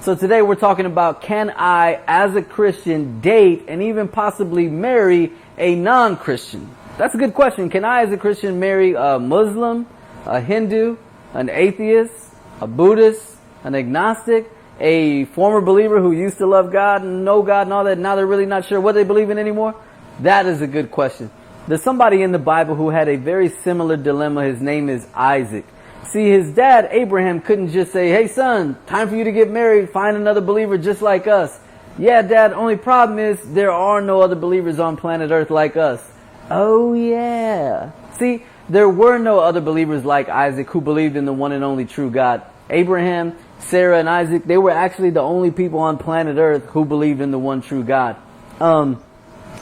So today we're talking about, can I, as a Christian, date and even possibly marry a non-Christian? That's a good question. Can I, as a Christian, marry a Muslim, a Hindu, an atheist, a Buddhist, an agnostic, a former believer who used to love God and know God and all that, now they're really not sure what they believe in anymore? That is a good question. There's somebody in the Bible who had a very similar dilemma. His name is Isaac. See, his dad, Abraham, couldn't just say, hey son, time for you to get married, find another believer just like us. Yeah, Dad, only problem is there are no other believers on planet Earth like us. Oh yeah. See, there were no other believers like Isaac who believed in the one and only true God. Abraham, Sarah, and Isaac, they were actually the only people on planet Earth who believed in the one true God.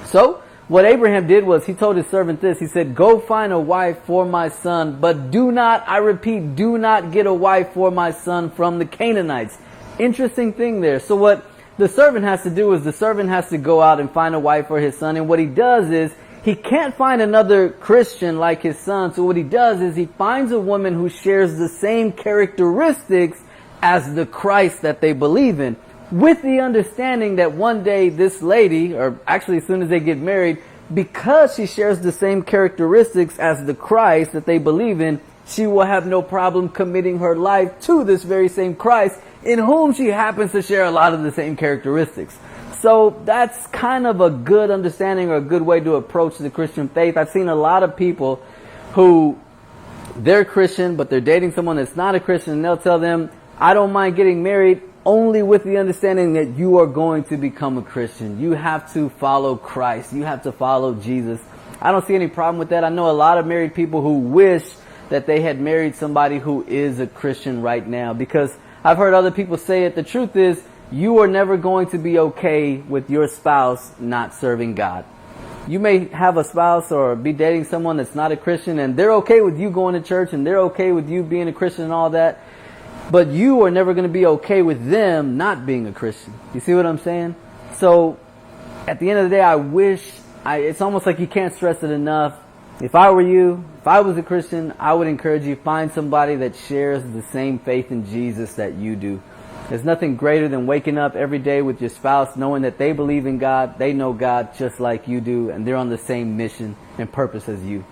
So, what Abraham did was he told his servant this. He said, go find a wife for my son, but do not, I repeat, do not get a wife for my son from the Canaanites. Interesting thing there. So what the servant has to do is the servant has to go out and find a wife for his son. And what he does is he can't find another Christian like his son. So what he does is he finds a woman who shares the same characteristics as the Christ that they believe in, with the understanding that one day this lady, or actually as soon as they get married, because she shares the same characteristics as the Christ that they believe in, she will have no problem committing her life to this very same Christ, in whom she happens to share a lot of the same characteristics. So that's kind of a good understanding or a good way to approach the Christian faith. I've seen a lot of people who, they're Christian, but they're dating someone that's not a Christian, and they'll tell them, I don't mind getting married, only with the understanding that you are going to become a Christian. You have to follow Christ. You have to follow Jesus. I don't see any problem with that. I know a lot of married people who wish that they had married somebody who is a Christian right now, because I've heard other people say it. The truth is, you are never going to be okay with your spouse not serving God. You may have a spouse or be dating someone that's not a Christian, and they're okay with you going to church, and they're okay with you being a Christian and all that. But you are never going to be okay with them not being a Christian. You see what I'm saying? So, at the end of the day, it's almost like you can't stress it enough. If I were you, if I was a Christian, I would encourage you, find somebody that shares the same faith in Jesus that you do. There's nothing greater than waking up every day with your spouse, knowing that they believe in God, they know God just like you do, and they're on the same mission and purpose as you.